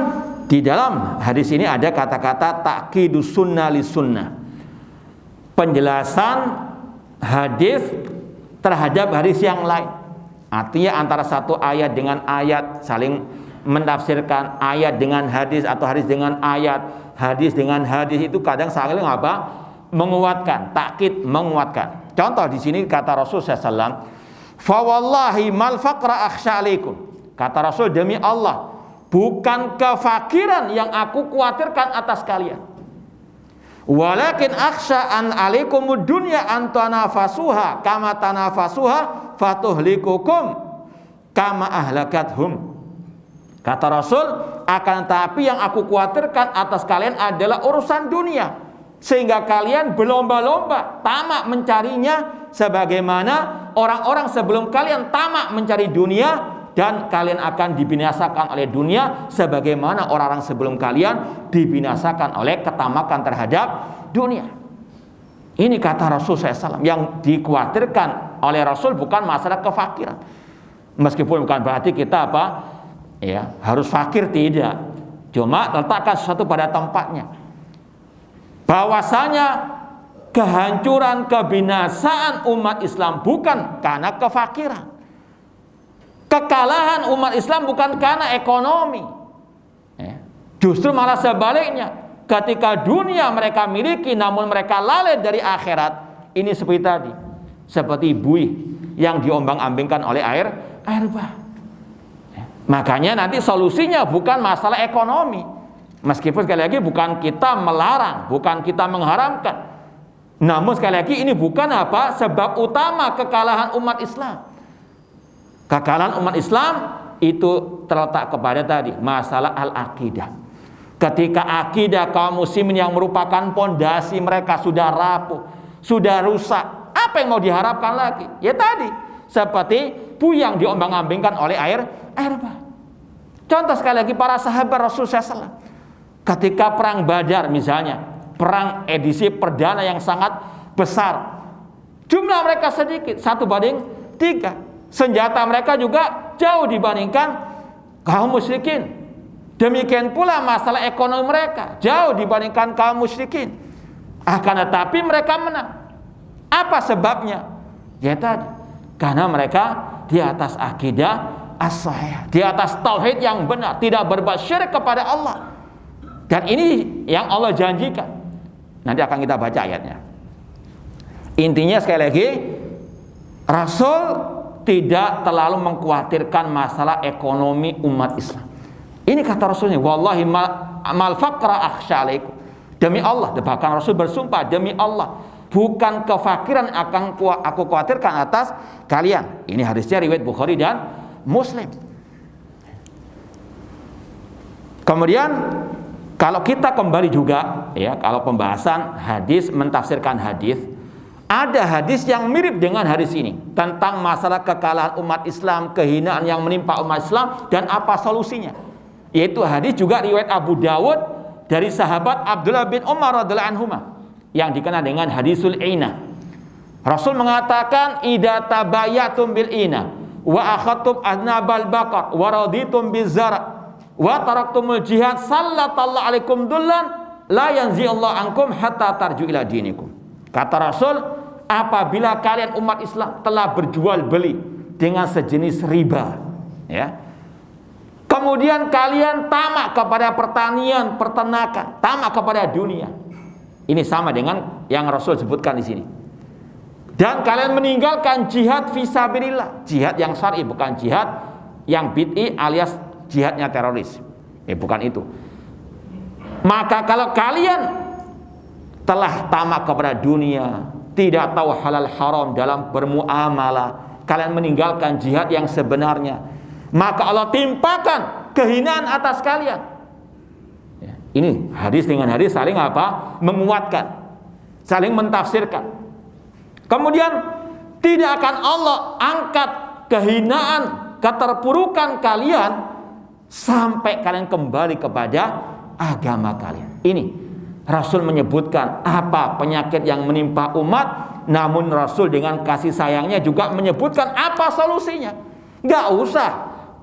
di dalam hadis ini ada kata-kata ta'kidus sunnah li sunnah, penjelasan hadis terhadap hadis yang lain. Artinya antara satu ayat dengan ayat saling menafsirkan, ayat dengan hadis atau hadis dengan ayat, hadis dengan hadis itu kadang saling menguatkan, takkid menguatkan. Contoh di sini kata Rasul SAW, fa wallahi mal faqra akhsha alaikum. Kata Rasul, demi Allah, bukan kefakiran yang aku khawatirkan atas kalian. Walakin akhsha an alaikumud dunya an tanafasuha kama tanafasuha fatuhlikukum kama ahlakathum. Kata Rasul, akan tapi yang aku khawatirkan atas kalian adalah urusan dunia, sehingga kalian berlomba-lomba tamak mencarinya sebagaimana orang-orang sebelum kalian tamak mencari dunia, dan kalian akan dibinasakan oleh dunia sebagaimana orang-orang sebelum kalian dibinasakan oleh ketamakan terhadap dunia. Ini kata Rasul SAW. Yang dikhawatirkan oleh Rasul bukan masalah kefakiran, meskipun bukan berarti kita harus fakir, tidak. Cuma letakkan sesuatu pada tempatnya. Bahwasanya kehancuran, kebinasaan umat Islam bukan karena kefakiran. Kekalahan umat Islam bukan karena ekonomi. Justru malah sebaliknya. Ketika dunia mereka miliki namun mereka lalai dari akhirat. Ini seperti tadi, seperti buih yang diombang-ambingkan oleh air bah. Makanya nanti solusinya bukan masalah ekonomi. Meskipun sekali lagi bukan kita melarang, bukan kita mengharamkan. Namun sekali lagi ini bukan sebab utama kekalahan umat Islam. Kekalahan umat Islam itu terletak kepada tadi masalah al-aqidah. Ketika akidah kaum muslimin yang merupakan pondasi mereka sudah rapuh, sudah rusak, apa yang mau diharapkan lagi? Ya tadi, seperti buih yang diombang-ambingkan oleh air bah. Contoh sekali lagi para sahabat Rasul SAW. Ketika perang Badar misalnya, perang edisi perdana yang sangat besar, jumlah mereka sedikit, 1:3. Senjata mereka juga jauh dibandingkan kaum musyrikin. Demikian pula masalah ekonomi mereka jauh dibandingkan kaum musyrikin. Akan tetapi mereka menang. Apa sebabnya? Ya tadi, karena mereka di atas akidah as-sahih, di atas tauhid yang benar, tidak berbuat syirik kepada Allah. Dan ini yang Allah janjikan. Nanti akan kita baca ayatnya. Intinya sekali lagi, Rasul tidak terlalu mengkhawatirkan masalah ekonomi umat Islam. Ini kata Rasulnya, wallahi mal faqra akhsha alaikum. Demi Allah, bahkan Rasul bersumpah, demi Allah, bukan kefakiran akan aku khawatirkan atas kalian. Ini hadisnya riwayat Bukhari dan Muslim. Kemudian kalau kita kembali juga ya, kalau pembahasan hadis, mentafsirkan hadis, ada hadis yang mirip dengan hadis ini tentang masalah kekalahan umat Islam, kehinaan yang menimpa umat Islam dan apa solusinya. Yaitu hadis juga riwayat Abu Dawud dari sahabat Abdullah bin Umar radhiyallahu anhu yang dikenal dengan hadisul ina. Rasul mengatakan, idza tabayatum bil ina wa akhadtum aznabal baqar wa raditum bizara wa taraktumul jihad sallallahu alaikum dullan la yanzi Allah ankum hatta tarju ila dinikum. Kata Rasul, apabila kalian umat Islam telah berjual beli dengan sejenis riba, ya, kemudian kalian tamak kepada pertanian, peternakan, tamak kepada dunia. Ini sama dengan yang Rasul sebutkan di sini. Dan kalian meninggalkan jihad fisabilillah, jihad yang syar'i, bukan jihad yang bid'i alias jihadnya teroris. Bukan itu. Maka kalau kalian telah tamak kepada dunia, tidak tahu halal haram dalam bermuamalah, kalian meninggalkan jihad yang sebenarnya, maka Allah timpakan kehinaan atas kalian. Ini hadis dengan hadis saling apa? Menguatkan, saling mentafsirkan. Kemudian tidak akan Allah angkat kehinaan, keterpurukan kalian sampai kalian kembali kepada agama kalian. Ini Rasul menyebutkan apa penyakit yang menimpa umat, namun Rasul dengan kasih sayangnya juga menyebutkan apa solusinya. Gak usah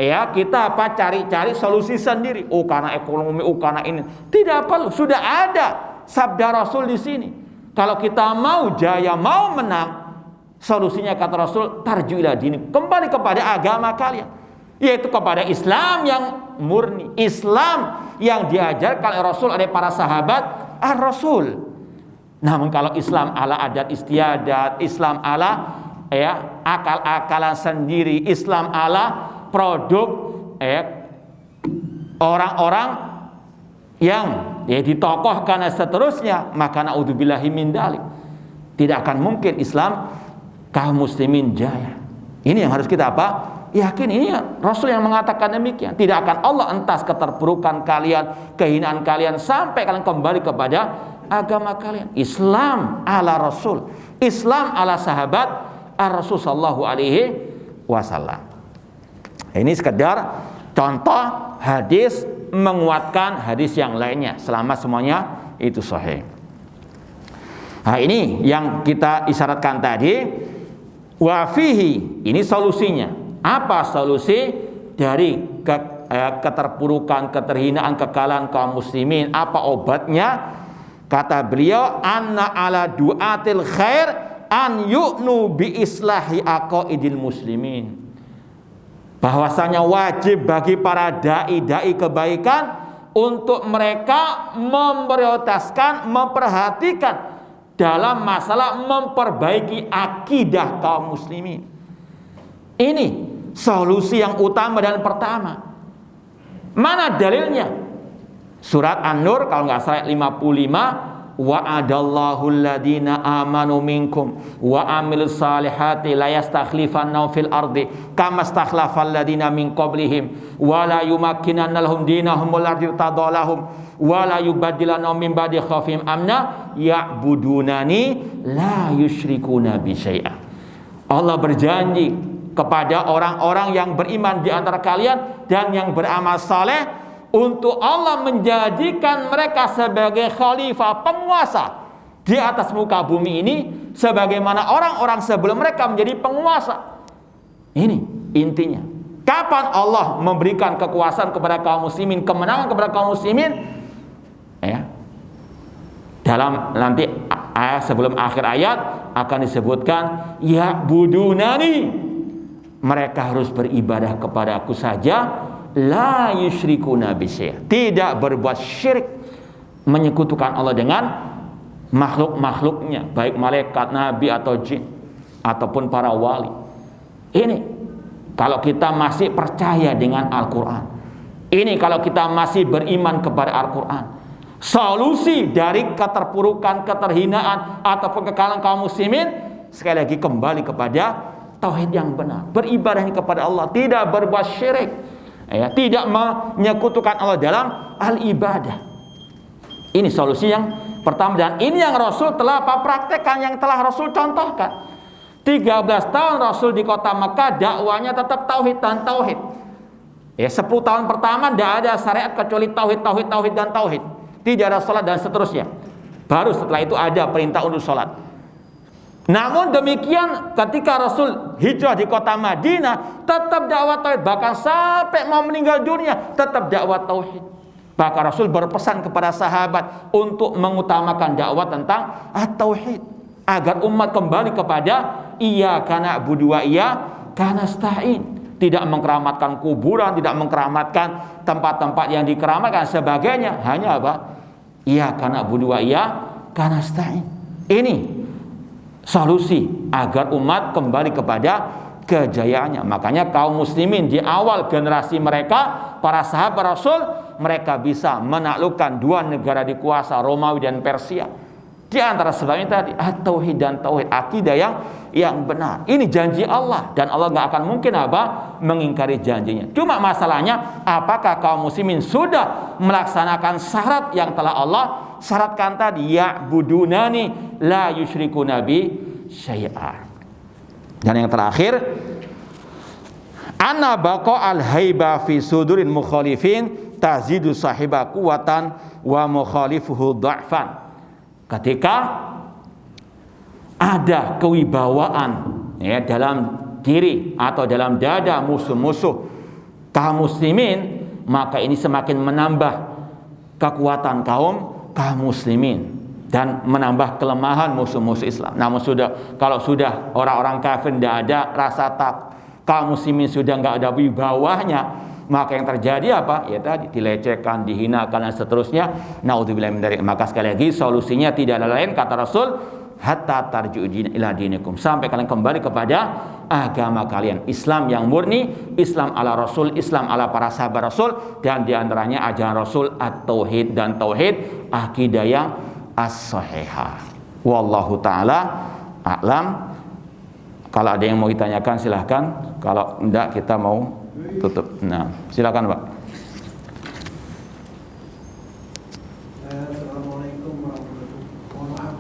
ya kita cari-cari solusi sendiri. Oh karena ekonomi, oh karena ini. Tidak perlu, sudah ada sabda Rasul di sini. Kalau kita mau jaya, mau menang, solusinya kata Rasul, tarju ila dini, kembali kepada agama kalian, yaitu kepada Islam yang murni, Islam yang diajarkan oleh Rasul, oleh para sahabat Ar-Rasul. Namun kalau Islam ala adat istiadat, Islam ala ya akal-akalan sendiri, Islam ala produk orang-orang yang ditokohkan dan seterusnya, maka naudzubillahi min dzalik, tidak akan mungkin Islam kaum muslimin jaya. Ini yang harus kita apa? Yakin. Ini Rasul yang mengatakan demikian. Tidak akan Allah entas keterpurukan kalian, kehinaan kalian sampai kalian kembali kepada agama kalian. Islam ala Rasul, Islam ala sahabat Ar-Rasul sallallahu alaihi wasallam. Ini sekedar contoh hadis menguatkan hadis yang lainnya selama semuanya itu sahih. Nah, ini yang kita isyaratkan tadi. Wa fihi, ini solusinya. Apa solusi dari keterpurukan, keterhinaan, kekalahan kaum muslimin? Apa obatnya? Kata beliau, anna ala du'atil khair an yu'nu bi islahi aqaidil muslimin. Bahwasanya wajib bagi para dai-dai kebaikan untuk mereka memprioritaskan, memperhatikan dalam masalah memperbaiki akidah kaum muslimin. Ini solusi yang utama dan pertama. Mana dalilnya? Surat An-Nur kalau nggak salah 55, wa'adallahu alladhina amanu minkum wa amilus salihati la yastakhlifannahum fil ardi kama stakhlafal ladina min qablihim wa la yumakkinanna lahum dinahum alladzi tadallahum wa la yubaddilannahum min ba'di khawfihim amna ya'budunani la yusyrikuna bi syai'a. Allah berjanji kepada orang-orang yang beriman di antara kalian dan yang beramal saleh untuk Allah menjadikan mereka sebagai khalifah, penguasa di atas muka bumi ini, sebagaimana orang-orang sebelum mereka menjadi penguasa. Ini intinya. Kapan Allah memberikan kekuasaan kepada kaum muslimin, kemenangan kepada kaum muslimin? Ya. Dalam nanti sebelum akhir ayat akan disebutkan ya budunani, mereka harus beribadah kepada Aku saja, la yusyrikuna bi syai', tidak berbuat syirik, menyekutukan Allah dengan makhluk-makhluknya, baik malaikat, nabi atau jin ataupun para wali. Ini kalau kita masih percaya dengan Al-Quran, ini kalau kita masih beriman kepada Al-Quran, solusi dari keterpurukan, keterhinaan ataupun kekalahan kaum muslimin sekali lagi kembali kepada tauhid yang benar, beribadah kepada Allah, tidak berbuat syirik, ya, tidak menyekutukan Allah dalam al-ibadah. Ini solusi yang pertama, dan ini yang Rasul telah praktekkan, yang telah Rasul contohkan. 13 tahun Rasul di kota Mekah, dakwanya tetap tauhid dan tauhid. Ya, 10 tahun pertama tidak ada syariat kecuali tauhid, tauhid, tauhid dan tauhid. Tidak ada salat dan seterusnya. Baru setelah itu ada perintah untuk salat. Namun demikian ketika Rasul hijrah di kota Madinah, tetap dakwah tauhid, bahkan sampai mau meninggal dunia tetap dakwah tauhid. Bahkan Rasul berpesan kepada sahabat untuk mengutamakan dakwah tentang at-tauhid, agar umat kembali kepada iyyaka na'budu wa iyyaka nasta'in, tidak mengkeramatkan kuburan, tidak mengkeramatkan tempat-tempat yang dikeramatkan sebagainya, hanya apa? Iyyaka na'budu wa iyyaka nasta'in. Ini solusi agar umat kembali kepada kejayaannya. Makanya kaum muslimin di awal generasi mereka, para sahabat Rasul, mereka bisa menaklukkan 2 negara dikuasa, Romawi dan Persia. Di antara sebabnya tadi at-tauhid dan tauhid, akidah yang benar. Ini janji Allah, dan Allah nggak akan mungkin mengingkari janjinya. Cuma masalahnya, apakah kaum muslimin sudah melaksanakan syarat yang telah Allah syaratkan tadi, ya'budunani la yusyrikuna bi syai'a. Dan yang terakhir, anna baqa al-haiba fi sudurin mukhalifin tazidu sahiba quwatan wa mukhalifuhu dha'fan. Ketika ada kewibawaan, ya, dalam diri atau dalam dada musuh-musuh kaum muslimin, maka ini semakin menambah kekuatan kaum muslimin dan menambah kelemahan musuh-musuh Islam. Namun kalau sudah orang-orang kafir tidak ada rasa takut, kaum muslimin sudah nggak ada wibawahnya, maka yang terjadi apa? Ya tadi, dilecehkan, dihinakan dan seterusnya. Naudzubillah min dzalik. Maka sekali lagi solusinya tidak ada lain, kata Rasul, hatta tarji'u ila dinikum, sampai kalian kembali kepada agama kalian, Islam yang murni, Islam ala Rasul, Islam ala para sahabat Rasul, dan diantaranya ajaran Rasul at-tauhid dan tauhid, akidah yang as-sahihah. Wallahu taala a'lam. Kalau ada yang mau ditanyakan silahkan, kalau enggak kita mau tutup. Nah, silakan Pak. Assalamualaikum warahmatullahi wabarakatuh. Mohon maaf,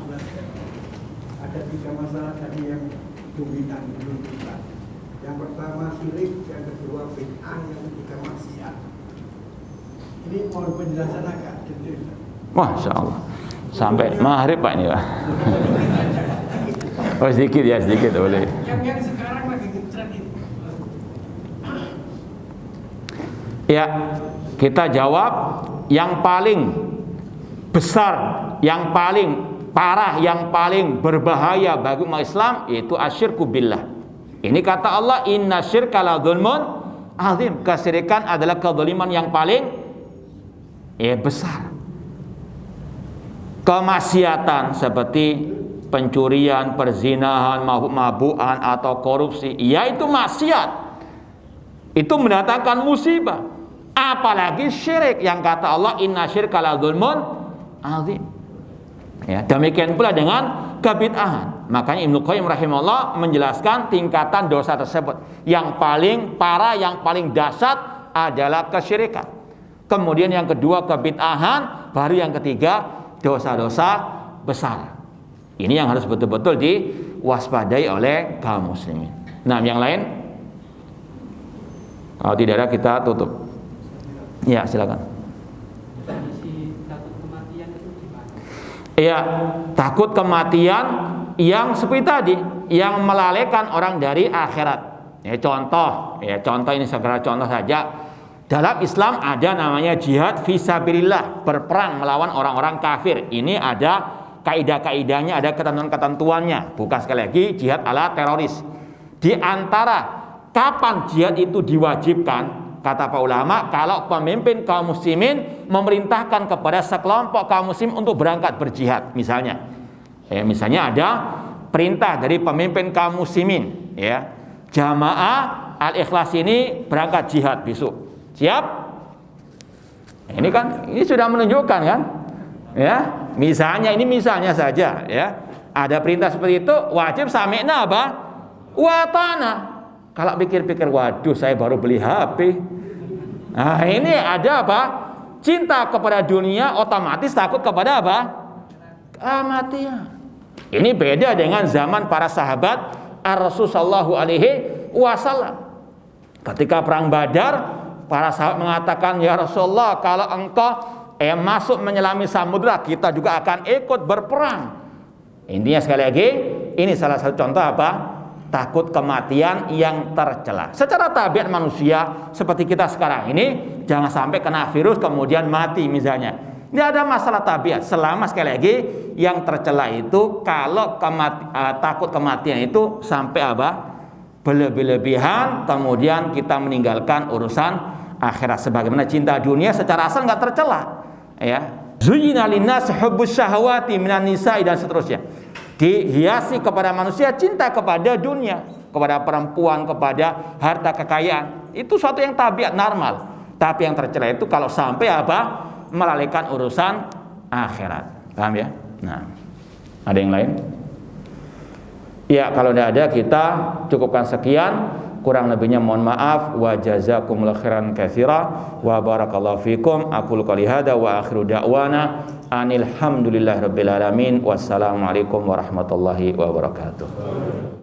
ada 3 masalah tadi yang dominan belum kita. Yang pertama syirik, yang kedua bid'ah, yang ketiga maksiat. Ini mohon penjelasan agak detail. Masya Allah, sampai maghrib Pak ini Pak. Oh sedikit ya, sedikit boleh. Yang sekarang lagi ngetren itu. Ya, kita jawab yang paling besar, yang paling parah, yang paling berbahaya bagi umat Islam yaitu asyirku billah. Ini kata Allah, inna syirka la dzulmun azim. Kesyirikan adalah kezaliman yang paling besar. Kemaksiatan seperti pencurian, perzinahan, mabuk-mabukan atau korupsi, yaitu maksiat. Itu mendatangkan musibah. Apalagi syirik yang kata Allah, inna syirka la dzulmun azim. Ya, demikian pula dengan kebid'ahan. Makanya Ibnu Qayyim rahimahullah menjelaskan tingkatan dosa tersebut. Yang paling parah, yang paling dahsyat adalah kesyirikan. Kemudian yang kedua kebid'ahan, baru yang ketiga dosa-dosa besar. Ini yang harus betul-betul diwaspadai oleh kaum muslimin. Nah, yang lain? Kalau tidak ada kita tutup. Ya, silakan. Iya, takut kematian yang seperti tadi, yang melalaikan orang dari akhirat. Contoh ini segera contoh saja. Dalam Islam ada namanya jihad fisabilillah, berperang melawan orang-orang kafir. Ini ada kaidah-kaidahnya, ada ketentuan-ketentuannya. Bukan sekali lagi jihad ala teroris. Di antara Kapan jihad itu diwajibkan? Kata para ulama, kalau pemimpin kaum muslimin memerintahkan kepada sekelompok kaum muslim untuk berangkat berjihad, misalnya ada perintah dari pemimpin kaum muslimin, ya, jamaah Al-Ikhlas ini berangkat jihad besok, siap? Ini kan, ini sudah menunjukkan kan, ya, misalnya saja, ya, ada perintah seperti itu, wajib sami'na apa? Wa ta'na. Kalau pikir-pikir, waduh, saya baru beli HP. Nah, ini ada apa? Cinta kepada dunia, otomatis takut kepada apa? Kematian. Ini beda dengan zaman para sahabat Rasul sallallahu alaihi wasallam. Ketika perang Badar, para sahabat mengatakan, ya Rasulullah, kalau engkau masuk menyelami samudra, kita juga akan ikut berperang. Intinya sekali lagi, ini salah satu contoh apa? Takut kematian yang tercela. Secara tabiat manusia seperti kita sekarang ini, jangan sampai kena virus kemudian mati misalnya. Ini ada masalah tabiat. Selama sekali lagi yang tercela itu kalau takut kematian itu sampai apa? Berlebihan, kemudian kita meninggalkan urusan akhirat. Sebagaimana cinta dunia secara asal nggak tercela, ya. Zuyyina linnas hubbus syahawati minan nisa'i dan seterusnya. Dihiasi kepada manusia cinta kepada dunia, kepada perempuan, kepada harta kekayaan. Itu suatu yang tabiat normal. Tapi yang tercela itu kalau sampai apa? Melalaikan urusan akhirat. Paham ya? Nah, ada yang lain? Ya, kalau tidak ada kita cukupkan sekian. Kurang lebihnya mohon maaf. Wa jazakumullahu khairan katsira wa barakallahu fikum. Aqulu qouli hadza wa akhiru da'wana anil hamdulillahirabbil alamin. Wassalamualaikum warahmatullahi wabarakatuh.